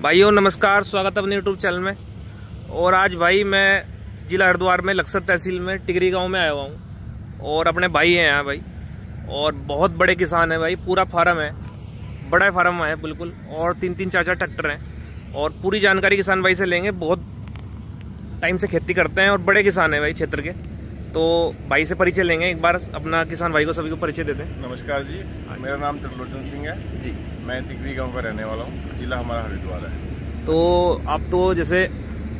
भाइयों नमस्कार, स्वागत है अपने यूट्यूब चैनल में। और आज भाई मैं जिला हरिद्वार में लक्सर तहसील में टिकरी गांव में आया हुआ हूँ और अपने भाई हैं यहाँ भाई, और बहुत बड़े किसान हैं भाई। पूरा फार्म है, बड़ा फार्म है बिल्कुल, और 3-4 ट्रैक्टर हैं और पूरी जानकारी किसान भाई से लेंगे। बहुत टाइम से खेती करते हैं और बड़े किसान हैं भाई क्षेत्र के, तो भाई से परिचय लेंगे। एक बार अपना किसान भाई को सभी को परिचय देते हैं। नमस्कार जी, मेरा नाम त्रिलोचन सिंह है जी। मैं टिकरी गांव का रहने वाला हूँ, जिला हमारा हरिद्वार है। तो आप तो जैसे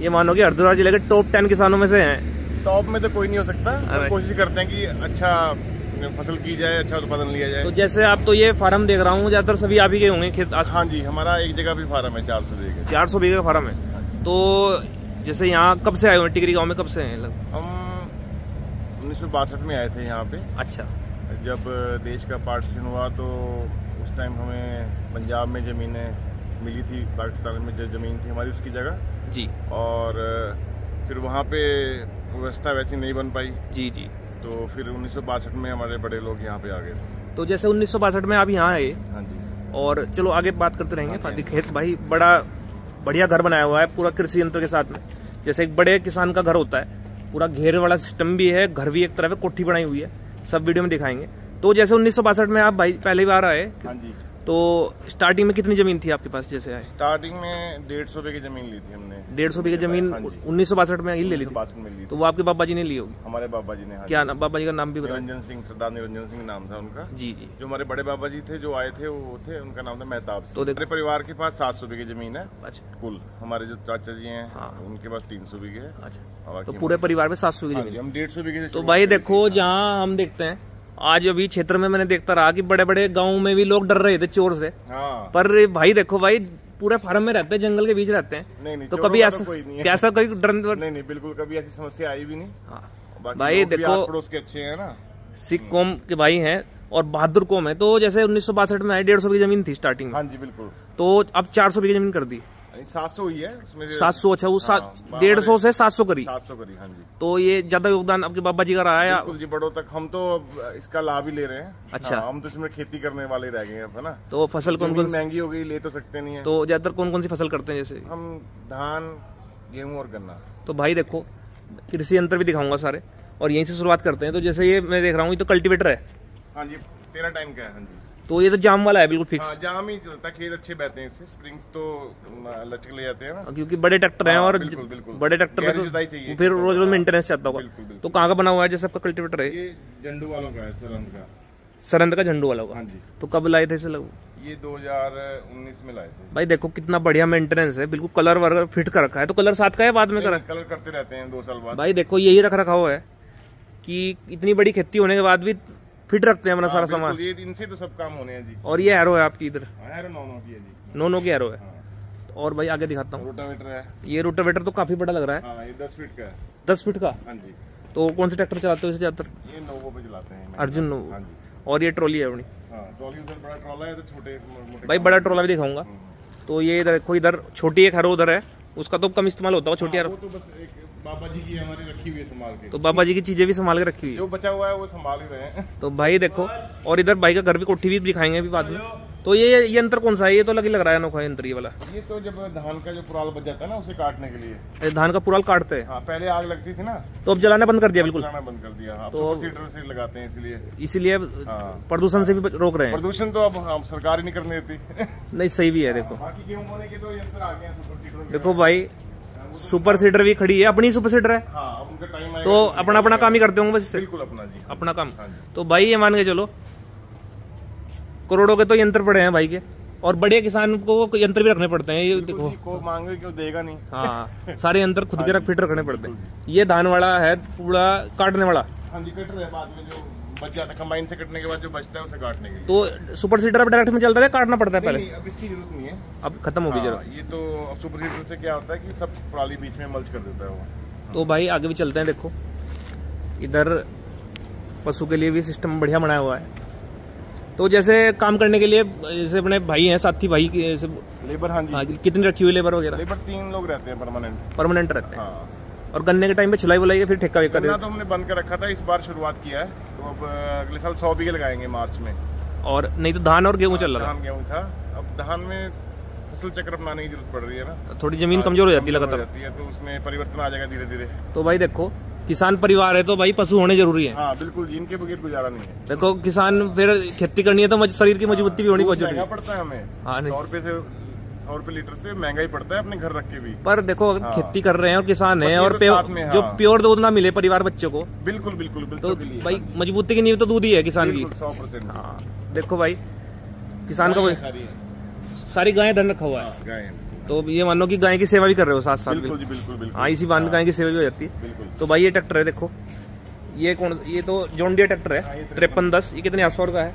ये मानो कि हरिद्वार जिले के टॉप 10 किसानों में से हैं। टॉप में तो कोई नहीं हो सकता, तो कोशिश करते हैं कि अच्छा फसल की जाए, अच्छा उत्पादन लिया जाए। तो जैसे आप तो ये फार्म देख रहा हूँ, ज्यादातर सभी आप ही के होंगे खेत। हाँ जी, हमारा एक जगह भी फार्म है, 400 बीघे का फार्म है। तो जैसे यहाँ कब से आए हुए टिकरी गाँव में, कब से हैं? हम 1962 में आए थे यहाँ पे। अच्छा। जब देश का पार्टीशन हुआ तो उस टाइम हमें पंजाब में ज़मीनें मिली थी, पाकिस्तान में जो ज़मीन थी हमारी उसकी जगह जी, और फिर वहाँ पे व्यवस्था वैसी नहीं बन पाई जी जी। तो फिर 1962 में हमारे बड़े लोग यहाँ पे आ गए थे। तो जैसे 1962 में आप यहाँ आए। हाँ जी। और चलो आगे बात करते रहेंगे। खेत भाई बड़ा बढ़िया घर बनाया हुआ है पूरा कृषि यंत्र के साथ में, जैसे एक बड़े किसान का घर होता है। पूरा घेरे वाला सिस्टम भी है, घर भी एक तरफ है, कोठी बनाई हुई है, सब वीडियो में दिखाएंगे। तो जैसे 1962 में आप भाई पहली बार आए। हाँ जी। तो स्टार्टिंग में कितनी जमीन थी आपके पास जैसे आए? स्टार्टिंग में 150 बीघे जमीन ली थी हमने। 150 बीघे जमीन 1962 में ही ले ली थी? में ली थी। तो वो आपके बाबा जी ने ली होगी? हमारे बाबा जी ने। हाँ, क्या बाबा जी का नाम भी बताओ? निरंजन सिंह, सरदार निरंजन सिंह नाम था उनका। जी जी। जो हमारे बड़े बाबा जी थे जो आए थे, वो थे, उनका नाम था मेहताब। तो हमारे परिवार के पास 700 बीघे जमीन है। अच्छा। कुल हमारे जो चाचा जी हैं उनके पास 300 बीघे है। अच्छा। तो पूरे परिवार में 700 बीघे जमीन। हम 150 बीघे। तो भाई देखो, जहाँ हम देखते हैं आज अभी क्षेत्र में, मैंने देखता रहा कि बड़े बड़े गाँव में भी लोग डर रहे थे चोर से। पर भाई देखो भाई, पूरे फार्म में रहते हैं, जंगल के बीच रहते हैं। नहीं, तो कभी ऐसा कैसा कोई डर नहीं, बिल्कुल कभी ऐसी समस्या आई भी नहीं। हाँ भाई देखो, पड़ोस के अच्छे हैं ना, सिख कौम के भाई हैं और बहादुर कौम है। तो जैसे 1962 में आई 150 बीघे जमीन थी स्टार्टिंग में। हाँ जी बिल्कुल। तो अब 400 बीघे जमीन कर दी। 700 हुई है 700। अच्छा, वो 150 से 700 करी। 700 करी। हाँ जी। तो ये ज्यादा योगदान आपके बाबा जी का रहा है? बिल्कुल जी, बड़ों तक हम तो इसका लाभ ही ले रहे हैं। अच्छा। हम तो इसमें खेती करने वाले रह गए हैं ना। तो फसल कौन कौन महंगी हो गई, ले तो सकते नहीं है। तो ज्यादातर कौन कौन सी फसल करते हैं? जैसे हम धान, गेहूँ और गन्ना। तो भाई देखो, कृषि यंत्र भी दिखाऊंगा सारे, और यहीं से शुरुआत करते हैं। तो जैसे ये मैं देख रहा हूँ, ये तो कल्टीवेटर है। हाँ जी, 13 टाइम का है। हाँ जी। तो ये तो जाम वाला है बिल्कुल फिक्स? हाँ, जाम ही चलता है, खेत अच्छे बहते हैं इससे, स्प्रिंग्स तो लचक ले जाते हैं ना, क्योंकि बड़े ट्रैक्टर हैं। और बिल्कुल, बड़े ट्रैक्टर में तो फिर रोज रोज मेंटेनेंस चाहता होगा। तो कहाँ का बना हुआ है जैसे आपका कल्टीवेटर है? ये झंडू वालों का है, सरंद का झंडू वाला होगा। हाँ जी। तो कब लाए थे इसे? लगभग ये 2019 में लाए थे। भाई देखो कितना बढ़िया मेंटेनेंस है, बिल्कुल कलर वर्गर फिट कर रखा है। तो कलर साथ का है बाद में करा? कलर करते रहते हैं 2 साल बाद। भाई देखो यही रख रखा हुआ है कि इतनी बड़ी खेती होने के बाद भी फिट रखते हैं अपना सारा सामान। ये इनसे तो सब काम होने हैं जी। और ये एरो है आपकी इधर? एरो 9 की है जी। 9 की एरो है। और भाई आगे दिखाता हूँ, रोटावेटर है। ये रोटावेटर तो काफी बड़ा लग रहा है। हाँ, ये 10 फीट का है। 10 फीट का? हाँ जी। तो कौन से ट्रैक्टर चलाते हो ज्यादातर? ये नोवो पे चलाते हैं, अर्जुन नोवो। हाँ जी। और ये ट्रॉली है अपनी? हाँ, ट्रॉली उधर बड़ा ट्रॉला है, तो छोटे भाई बड़ा ट्रॉला भी दिखाऊंगा। तो ये इधर देखो, इधर छोटी एक हरो उधर है, उसका तो कम इस्तेमाल होता है छोटी हरो। तो बस एक बाबा जी की हमारी रखी हुई है संभाल के। तो बाबा जी की चीजें भी संभाल के रखी हुई है, जो बचा हुआ है वो संभाल ही रहे हैं। तो भाई देखो, और इधर भाई का घर भी, कोठी भी दिखाएंगे अभी बाद में। तो ये यंत्र कौन सा है? ये तो लग रहा है अनोखा यंत्र ये वाला। ये तो जब धान का जो पुराल बच जाता है ना, उसे काटने के लिए। धान का पुराल काटते हैं? हाँ, पहले आग लगती थी ना, तो अब जलाना बंद कर दिया बिल्कुल? जलाना बंद कर दिया। तो सीडर से लगाते हैं, इसीलिए प्रदूषण से भी रोक रहे हैं। प्रदूषण तो अब सरकार ही नहीं करने देती। नहीं, सही भी है। देखो बाकी गेहूं बोने के तो यंत्र आ गए हैं, सुपर सीडर। देखो भाई, सुपर सीडर भी खड़ी है, अपनी सुपर सीडर है। हाँ, अब उनका टाइम आएगा तो अपना अपना काम ही करते होंगे बस। बिल्कुल अपना जी, अपना काम। तो भाई ये मान के चलो, करोड़ों के तो यंत्र पड़े हैं भाई के, और बड़े किसान को यंत्र भी रखने पड़ते हैं। ये देखो, को मांगे क्यों देगा नहीं। हाँ, सारे यंत्र खुद के फिट रखने पड़ते हैं। ये धान वाला है पूरा काटने वाला। हाँ जी, कटर है, बाद में जो बच जाता है कंबाइन से कटने के बाद जो बचता है उसे काटने के लिए। तो सुपर सीडर अब डायरेक्ट में चलता है, काटना पड़ता है पहले? अब इसकी जरूरत नहीं है, अब खत्म होगी जरूरत। ये तो अब सुपर सीडर से क्या होता है कि सब पराली बीच में मल्च कर देता है वो। तो भाई आगे भी चलते हैं। देखो इधर पशु के लिए भी सिस्टम बढ़िया बनाया हुआ है। तो जैसे काम करने के लिए, जैसे अपने भाई हैं, साथी भाई लेबर। हाँ जी। कितनी रखी हुई लेबर वगैरह? लेबर 3 लोग रहते हैं, परमानेंट रहते हैं। और गन्ने के टाइम पे छिलाई बुलाई फिर ठेका वेका देते? तो हमने बंद कर रखा था, इस बार शुरुआत किया है। तो अब अगले साल 100 बीघे लगाएंगे मार्च में। और नहीं तो धान और गेहूं चल रहा था? धान गेहूं था। अब धान में फसल चक्र अपनाने की जरूरत पड़ रही है ना, थोड़ी जमीन कमजोर हो जाती है लगातार, तो उसमें परिवर्तन आ जाएगा धीरे धीरे। तो भाई देखो किसान परिवार है तो भाई पशु होने जरूरी है। हाँ बिल्कुल, इनके बगैर गुजारा नहीं है। देखो किसान फिर खेती करनी है तो शरीर की मजबूती भी होनी बहुत जरूरी है। पड़ता है हमें, हाँ 100 रुपए लीटर से महंगा ही पड़ता है अपने घर रख के भी। पर देखो अगर खेती कर रहे हैं और किसान है और जो प्योर दूध ना मिले परिवार बच्चों को, बिल्कुल बिल्कुल तो भाई मजबूती की नींव तो दूध ही है किसान की। 100%। हाँ देखो भाई किसान का सारी गायें धन रखा हुआ है, तो ये मानो कि गाय की सेवा भी कर रहे हो साथ साथ। बिल्कुल जी, बिल्कुल। हाँ इसी बहाने गाय की सेवा भी हो जाती है। तो भाई ये ट्रैक्टर है देखो, ये तो जॉन डियर ट्रैक्टर है 5310। ये कितने आसपास का है?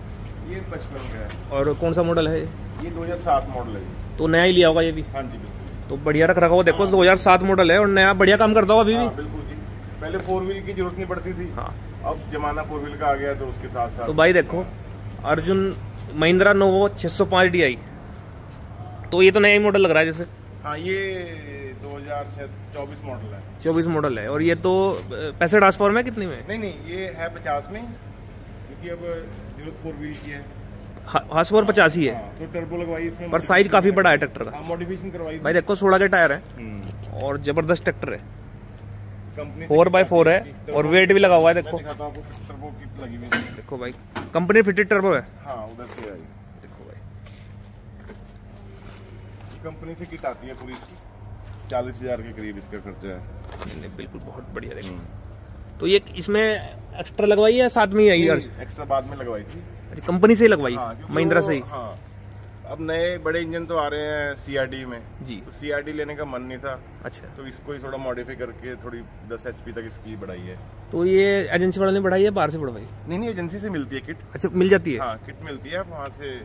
ये 55 का है। और कौन सा मॉडल है? ये 2007 मॉडल है। तो नया ही लिया होगा ये भी? हाँ जी बिल्कुल। तो बढ़िया रख रखा होगा देखो, 2007 मॉडल है और नया बढ़िया काम करता होगा अभी भी। बिल्कुल जी, पहले 4 व्हील की जरूरत नहीं पड़ती थी। हाँ अब जमाना 4 व्हील का आ गया तो उसके साथ साथ। तो भाई देखो अर्जुन महिंद्रा नोवो 605 DI, तो ये तो नया ही मॉडल लग रहा है जैसे। हाँ ये 2024 मॉडल है। 24 मॉडल है। और ये तो 65 हार्स पावर में कितनी में? नहीं ये है 50 में, क्योंकि अब जरूरत 4 व्हील की है। हार्स पावर 50 ही है। तो टर्बो लगवाई इसमें, पर साइज काफी बड़ा है ट्रैक्टर का। मॉडिफिकेशन करवाई भाई देखो 16 के टायर है और जबरदस्त ट्रैक्टर है। कंपनी 4x4 है और वेट भी लगा हुआ है देखो। टर्बो किट लगी हुई है देखो भाई कंपनी फिटेड टर्बो है। हाँ उधर से आई। देखो भाई कंपनी से किट आती है पूरी, 40,000 के करीब इसका खर्चा है। नहीं बिल्कुल बहुत बढ़िया देखो। तो ये इसमें एक्स्ट्रा लगवाई है साथ में ही आई? एक्स्ट्रा बाद में लगवाई थी, कंपनी से ही लगवाई? हाँ, महिंद्रा से ही। हाँ अब नए बड़े इंजन तो आ रहे हैं CRD में जी, तो CRD लेने का मन नहीं था। अच्छा, तो इसको ही थोड़ा मॉडिफाई करके थोड़ी 10 HP तक इसकी बढ़ाई है। तो ये एजेंसी वाले ने बढ़ाई है बाहर से बढ़वाई? नहीं एजेंसी से मिलती है किट। अच्छा मिल जाती है? हाँ किट मिलती है वहाँ से,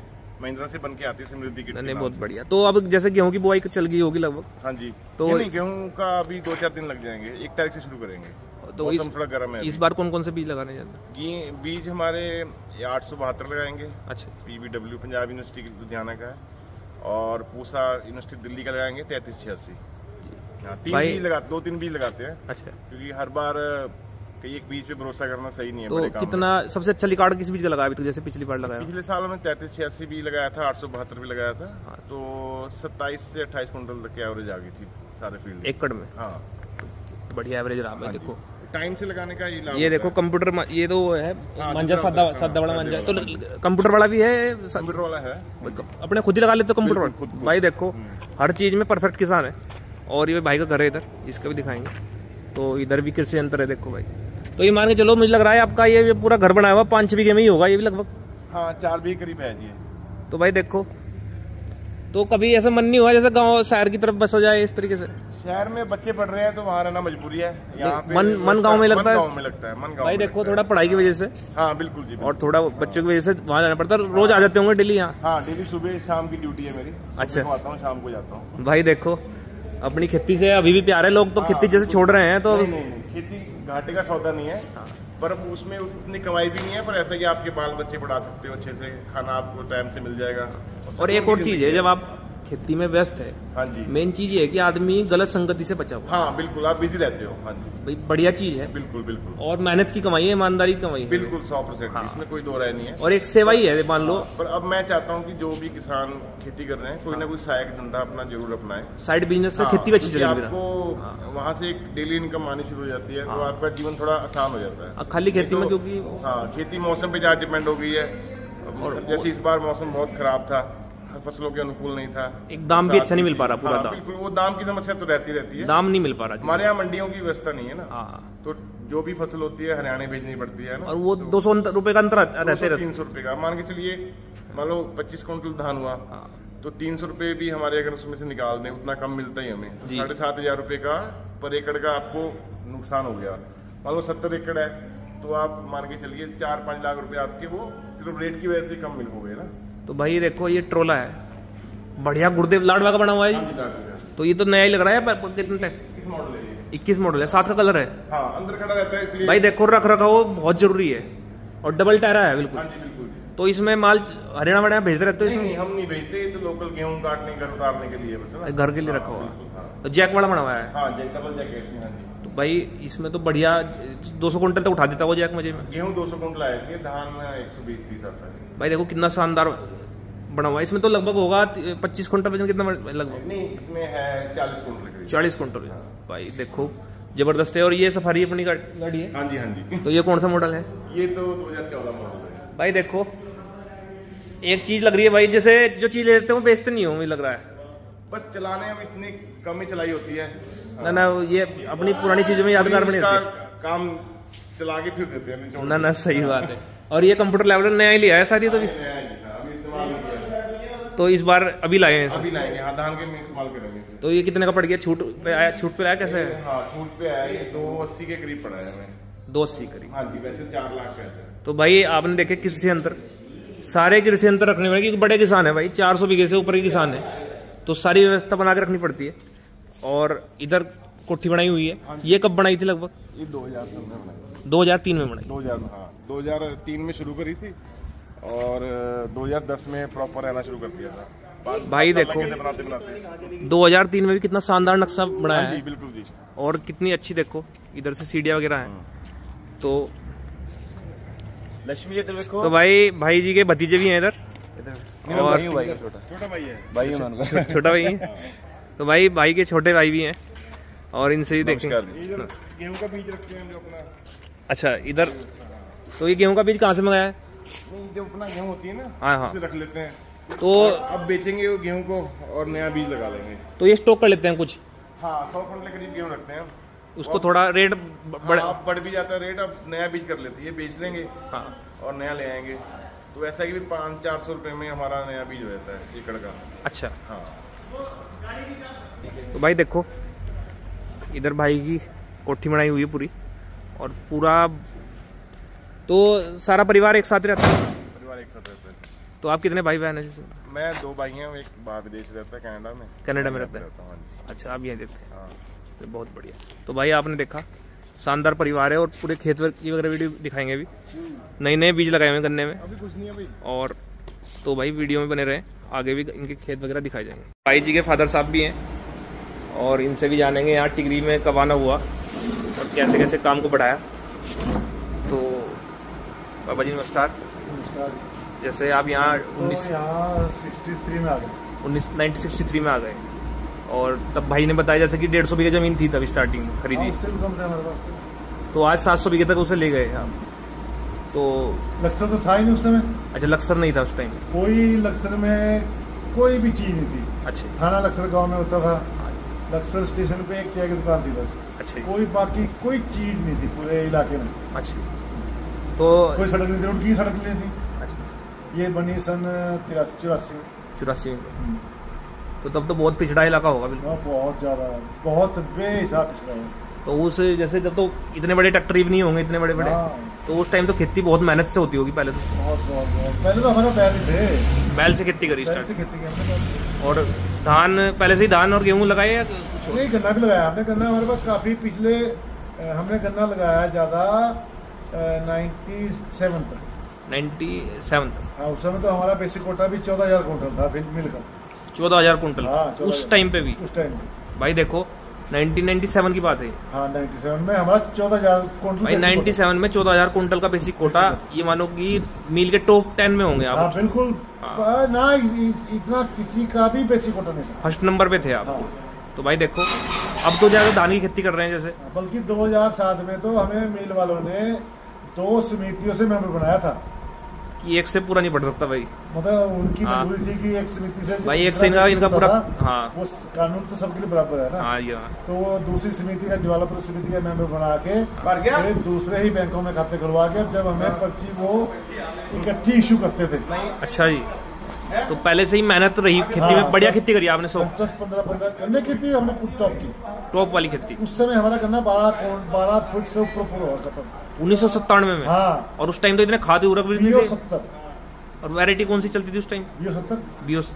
महिंद्रा से बन के आती है समृद्धि किट। नहीं बहुत बढ़िया। तो अब जैसे गेहूं की बुआई चल गई होगी लगभग? हाँ जी। तो गेहूं का अभी 2-4 दिन लग जाएंगे, 1 तारीख से शुरू करेंगे। तो थोड़ा गर्म है। इस बार कौन कौन से बीज लगाने जाते हैं? बीज हमारे 872 लगाएंगे। अच्छा। PBW पंजाब यूनिवर्सिटी लुधियाना का है, और पूसा यूनिवर्सिटी दिल्ली का लगाएंगे 3386। हाँ 2-3 बीज लगाते हैं। अच्छा, क्योंकि हर बार कई एक बीज पे भरोसा करना सही नहीं है। तो कितना सबसे अच्छा रिकॉर्ड किस बीज का लगाया तो जैसे पिछली बार लगाया? पिछले साल में 3386 भी लगाया था, 872 भी लगाया था। हाँ। तो 27 से 28 कुंटल तक की एवरेज आ गई थी सारे फील्ड एकड़ में। हाँ बढ़िया एवरेज रहा है। देखो टाइम से लगाने का ये देखो कंप्यूटर, ये तो है मांझा सादा बड़ा मांझा, तो कंप्यूटर वाला भी है? कंप्यूटर वाला है, अपने खुद ही लगा लेते कंप्यूटर वाला। भाई देखो हर चीज में परफेक्ट किसान है। और ये भाई का घर है इधर, इसका भी दिखाएंगे। तो इधर भी कृषि यंत्र है देखो भाई। तो ये मान के चलो, मुझे लग रहा है आपका ये पूरा घर बनाया हुआ 5-6 बीघे में ही होगा ये भी लगभग? हाँ 4 बीघे करीब है जी। तो भाई देखो, तो कभी ऐसा मन नहीं हुआ जैसे गांव शहर की तरफ बस हो जाए इस तरीके से? शहर में बच्चे पढ़ रहे हैं तो वहाँ रहना मजबूरी है। यहाँ पे मन गांव में लगता है। गांव में लगता है मन गांव भाई देखो थोड़ा पढ़ाई की वजह से। हाँ बिल्कुल जी। और थोड़ा बच्चों की वजह से वहाँ जाना पड़ता है। रोज आ जाते होंगे डेली यहाँ? हाँ डेली सुबह शाम की ड्यूटी है मेरी। अच्छा, आता हूँ शाम को जाता हूँ। भाई देखो अपनी खेती से अभी भी प्यार है लोग, तो खेती जैसे छोड़ रहे हैं तो? खेती घाटे का सौदा नहीं है, पर उसमें उतनी कमाई भी नहीं है, पर ऐसा कि आपके बाल बच्चे पढ़ा सकते हो अच्छे से, खाना आपको टाइम से मिल जाएगा। और एक और चीज है, जब आप खेती में व्यस्त है, हाँ जी, मेन चीज ये है कि आदमी गलत संगति से बचा हुआ। हाँ बिल्कुल, आप बिजी रहते हो। हाँ जी भाई बढ़िया चीज है। बिल्कुल बिल्कुल। और मेहनत की कमाई है, ईमानदारी की कमाई है। बिल्कुल 100%। हाँ। इसमें कोई दो राय नहीं है। और एक सेवा ही है मान लो। पर अब मैं चाहता हूँ कि जो भी किसान खेती कर रहे हैं, कोई ना कोई सहायक धंधा अपना जरूर अपनाए। साइड बिजनेस से खेती अच्छी चलेगी। आपको वहाँ से एक डेली इनकम आनी शुरू हो जाती है, तो आपका जीवन थोड़ा आसान हो जाता है। खाली खेती में क्योंकि हाँ खेती मौसम पे ज्यादा डिपेंड हो गई है। और जैसे इस बार मौसम बहुत खराब था, फसलों के अनुकूल नहीं था, एक दाम भी अच्छा नहीं मिल पा रहा पूरा। दाम बिल्कुल, वो दाम की समस्या तो रहती है। दाम नहीं मिल पा रहा हमारे यहाँ मंडियों की व्यवस्था नहीं है ना। तो जो भी फसल होती है हरियाणा भेजनी पड़ती है ना, और वो 200 रुपए का अंतर रहते हैं। 300 रुपए का मान के चलिए, मान लो 25 कुंटल धान हुआ, तो 300 रुपए भी हमारे अगर उसमें से निकाल दें, उतना कम मिलता ही हमें। तो 7,500 रुपए का पर एकड़ का आपको नुकसान हो गया। मान लो 70 एकड़ है, तो आप मान के चलिए 4-5 लाख रुपए आपके वो सिर्फ रेट की वजह से कम मिल हो गए ना। तो भाई देखो ये ट्रोला है, बढ़िया गुरुदेव लाडवा का बना हुआ है। तो ये तो नया ही लग रहा है। कितने 21 मॉडल है, 7 का कलर है। हाँ, अंदर खड़ा रहता है इसलिए। भाई देखो रख रखाव बहुत जरूरी है। और डबल टायरा है बिल्कुल। हाँ जी बिल्कुल। तो इसमें माल हरियाणा वरियाणा भेज रहते हो? नहीं, हम नहीं भेजते, तो लोकल गेहूं काटने घर उतारने के लिए बस, घर के लिए रखा हुआ। तो जैक वाला बना हुआ है? हाँ जैक, डबल जैक है इसमें। तो भाई इसमें तो बढ़िया 200 कुंटल तक उठा देता वो जैक मजे में। गेहूं 200 कुंटल आती है, धान 120-30 आता है। भाई देखो कितना शानदार बना हुआ है। इसमें तो लगभग होगा 25 कुंटल वजन, कितना लगभग? नहीं, इसमें है 40 कुंटल। 40 कुंटल। भाई देखो जबरदस्त है। और ये सफारी अपनी गाड़ी है? हाँ जी, हाँ जी। तो ये कौन सा मॉडल है? ये तो 2014 मॉडल है। भाई देखो एक चीज लग रही है भाई, जैसे जो चीज ले लेते हैं वो बेचते नहीं हो, मुझे लग रहा है। बस चलाने में इतनी कम ही चलाई होती है ना, ये अपनी पुरानी चीजों में यादगार बनी रहती है। काम चला के फिर देते हैं। ना सही बात है। और ये कंप्यूटर लेवल नया ही लिया है शायद, ये तो भी तो इस बार अभी लाए हैं, अभी लाएंगे। हाँ, धान के में इस्तेमाल करेंगे। तो ये कितने का पड़ गया? छूट पे आया? छूट पे आया कैसे है? हाँ, छूट पे आया। ये 280 के करीब पड़ा है हमें। 280 करीब? हाँ जी, वैसे 4 लाख का है। तो भाई आपने देखे कृषि यंत्र, सारे कृषि यंत्र रखने वाले, क्योंकि बड़े किसान है भाई, 400 बीघे से ऊपर के किसान है, तो सारी व्यवस्था बना के रखनी पड़ती है। और इधर कोठी बनाई हुई है। ये कब बनाई थी लगभग? ये 2003 में बनाई। 2003 में बनाई? 2003 में शुरू करी थी और 2010 में प्रॉपर रहना शुरू कर दिया था। भाई देखो बनाते बनाते 2003 में भी कितना शानदार नक्शा बनाया है। बिल्कुल जी। और कितनी अच्छी देखो, इधर से सीढ़ियाँ वगैरह हैं। तो लक्ष्मी इधर देखो। तो भाई जी के भतीजे भी हैं इधर, और छोटा भाई है। भाई है, छोटा भाई है। तो भाई के छोटे भाई भी हैं, और इनसे ही देखेंगे। गेहूं का बीज रखते हैं हम जो अपना। अच्छा, इधर तो ये गेहूं का बीज कहाँ से मंगाया है? जो अपना गेहूं होती है ना, हाँ, उसे रख लेते हैं। तो अब बेचेंगे वो गेहूं को और नया बीज लगा लेंगे। तो ये स्टॉक कर लेते हैं कुछ? हाँ, 100 कुंटल के करीब गेहूं रखते हैं। उसको थोड़ा रेट बढ़ भी जाता है रेट। अब नया बीज कर लेते हैं, बेच लेंगे। हाँ, और नया ले आएंगे। तो ऐसा कि 500-400 रुपए में हमारा नया बीज हो जाता है एकड़ का। अच्छा। हाँ। तो भाई देखो इधर भाई की कोठी बनाई हुई है पूरी, और पूरा तो सारा परिवार एक साथ रहता है? परिवार एक साथ रहता है। तो आप कितने भाई बहन हैं? जैसे मैं 2 भाई हैं, एक बाहर विदेश रहता है, कनाडा में रहता है। अच्छा, आप यहाँ रहते हैं? हाँ। तो बहुत बढ़िया। तो भाई आपने देखा शानदार परिवार है, और पूरे खेत वगैरह वीडियो दिखाएंगे अभी। नए बीज लगाए हुए हैं गन्ने में, अभी कुछ नहीं है भाई। और तो भाई वीडियो में बने रहें, आगे भी इनके खेत वगैरह दिखाए जाएंगे। भाई जी के फादर साहब भी हैं, और इनसे भी जानेंगे यहाँ टिगरी में कब आना हुआ और कैसे कैसे काम को बढ़ाया। तो बाबा जी नमस्कार। नमस्कार। जैसे आप यहाँ 1963 में आ गए। 1963 में आ गए, और तब भाई ने बताया जैसे कि 150 बीघे ज़मीन थी तब स्टार्टिंग में खरीदी। उससे भी कम था हमारे पास। तो आज 700 बीघे तक उसे ले गए आप? तो लक्सर तो था ही नहीं उस समय। अच्छा, लक्सर नहीं था उस टाइम? कोई लक्सर में कोई भी चीज नहीं थी। अच्छा। थाना लक्सर गांव में होता था। लक्सर स्टेशन पे एक चाय की दुकान थी बस। अच्छा। कोई बाकी कोई चीज नहीं थी पूरे इलाके में। अच्छा। तो कोई सड़क नहीं थी, रोड की सड़क नहीं थी। अच्छा। ये बनी सन 84 में। तो तब तो बहुत पिछड़ा इलाका होगा बिल्कुल? बहुत ज्यादा, बहुत बेहिसाब पिछड़ा है। तो उस जैसे जब तो इतने बड़े ट्रैक्टर भी नहीं होंगे, इतने बड़े तो उस टाइम तो खेती बहुत मेहनत से होती होगी पहले तो? बहुत पहले तो हमारा बैल ही थे। बैल से खेती करी? बैल से खेती की हमने। और धान पहले से ही धान और गेहूं लगाए या नहीं, गन्ना भी लगाया हमने। गन्ना हमारे पास काफी पिछले हमने गन्ना लगाया ज्यादा 97 तक। 97 तक? हाँ, उस समय तो हमारा बेसिक कोटा भी 14,000 कुंटल था मिल का। 14,000 कुंटल? हाँ, उस टाइम पे भी? उस टाइम पे भाई देखो 1997 की बात है। हाँ, 97 में हमारा 14,000 कुंटल। भाई 97 में 14,000 कुंटल का बेसिक कोटा, ये मानो कि मील के टॉप 10 में होंगे आप? हाँ, बिल्कुल। हाँ। ना इतना किसी का भी बेसिक कोटा नहीं था। फर्स्ट नंबर पे थे आप। हाँ। तो भाई देखो अब तो ज्यादा धान की खेती कर रहे हैं जैसे। बल्कि 2007 में तो हमें मिल वालों ने 2 समितियों से मेंबर बनाया था कि एक से पूरा नहीं बढ़ सकता भाई। मतलब उनकी हाँ। मजबूरी थी कि एक समिति से भाई एक से इनका पूरा। हाँ, वो कानून तो सबके लिए बराबर है ना। हाँ, तो वो दूसरी समिति का, ज्वालापुर समिति का मेंबर बना के फिर दूसरे ही बैंकों में खाते खुलवा के जब हमें पर्ची वो इकट्ठी इशू करते थे। अच्छा जी। तो पहले से ही मेहनत रही खेती में, बढ़िया खेती करी आपने? 10-15 गन्ने की थी हमने, टॉप की, टॉप वाली खेती। उस समय हमारा गन्ना 12 फुट से ऊपर हुआ खत्म 1997 में? हाँ। और उस टाइम तो इतने खाद उर्वरक भी नहीं थे। 70। और वैरायटी कौन सी चलती थी उस टाइम? Bio 70।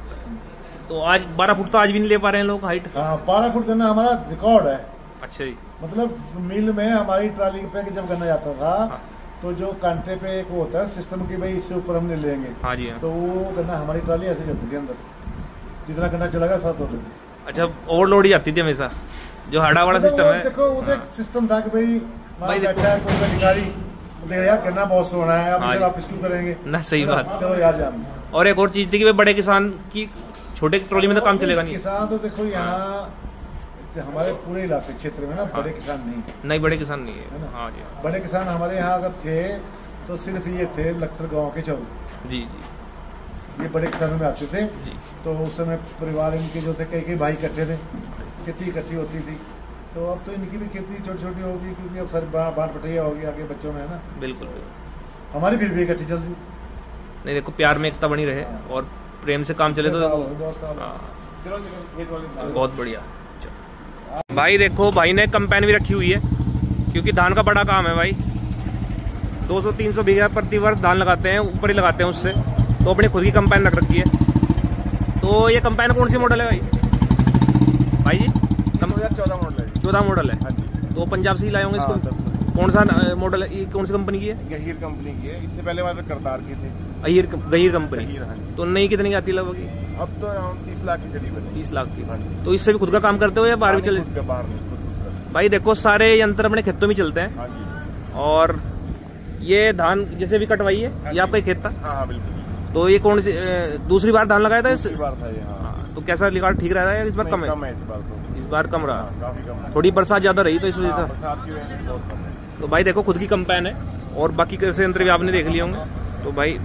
तो आज 12 फुट तो आज भी नहीं ले पा रहे हैं लोग हाइट। हाँ, 12 फुट गन्ना हमारा रिकॉर्ड है। अच्छा जी। मतलब मिल में हमारी ट्राली पे जब गन्ना जाता था, हाँ। तो जो कांटे पे एक वो होता है सिस्टम की भाई इससे ऊपर हम ले लेंगे। हाँ जी। हाँ। तो वो गन्ना हमारी ट्राली ऐसे जाती थी अंदर, जितना गन्ना चलेगा सब तोड़ लेते। अच्छा, ओवरलोड ही जाती थी हमेशा, जो हाड़ा वाला सिस्टम है। देखो वो तो एक सिस्टम था कि भाई बैठा है कोई अधिकारी, देख यार गन्ना बहुत सोना है, अब हाँ इसे जी। वापस क्यों करेंगे ना सही बात। चलो यार जान। और एक और चीज थी कि भाई बड़े किसान की छोटे ट्रॉली में तो काम चलेगा नहीं। किसान तो देखो यहाँ हमारे पूरे इलाके क्षेत्र में ना बड़े किसान नहीं है। नहीं बड़े किसान नहीं है है। ना? हाँ जी बड़े किसान हमारे यहाँ अगर थे तो सिर्फ ये थे लक्सर गांव के चौक, जी जी ये बड़े किसानों में आते थे। जी। तो उस समय परिवार इनके जो थे कई भाई इकट्ठे थे, खेती इकट्ठी होती थी। तो अब तो इनकी भी खेती छोटी छोटी होगी क्योंकि अब सारी बांट बटैया होगी आगे बच्चों में, है ना। बिल्कुल बिल्कुल। हमारी फिर भी इकट्ठी चल रही। नहीं देखो प्यार में एकता बनी रहे और प्रेम से काम चले तो बहुत बढ़िया। भाई देखो भाई ने कंपेन भी रखी हुई है क्योंकि धान का बड़ा काम है भाई। 200-300 बीघा प्रति वर्ष धान लगाते हैं, ऊपर ही लगाते हैं उससे, तो अपनी खुद की कंपेन रख रखी है। तो ये कंपेन कौन सी मॉडल है भाई? भाई जी 2014 मॉडल है। 14 मॉडल है। हाँ जी। तो पंजाब से ही लाए होंगे इसको। कौन सा मॉडल है, ये कौन सी कंपनी की है? गहीर कंपनी की है। इससे पहले हमारे करतार की थी। गहीर कंपनी। गहीर, हाँ जी। तो नई कितनी की आती है लगभग? अब तो अराउंड 30 लाख के करीब है। 30 लाख की। हाँ जी। तो इससे भी खुद का काम करते हो या बाहर भी चले? खुद का बाहर नहीं, खुद का। भाई देखो सारे यंत्र अपने खेतों में चलते हैं। हाँ जी। और ये धान जैसे भी कटवाई है, ये आपका ही खेत था? हाँ हाँ बिल्कुल। तो ये कौन सी दूसरी बार धान लगाया था इस? दूसरी बार था ये। हाँ। तो कैसा रिकॉर्ड ठीक रहा है इस बार? कम है कम है इस बार तो। इस बार कम रहा। हाँ, काफी कम है। थोड़ी बरसात ज्यादा रही तो इस वजह हाँ, से। बरसात की वजह से बहुत कम है। तो भाई देखो खुद की कंपेन है और बाकी कैसे यंत्र भी आपने देख लिए होंगे। तो भाई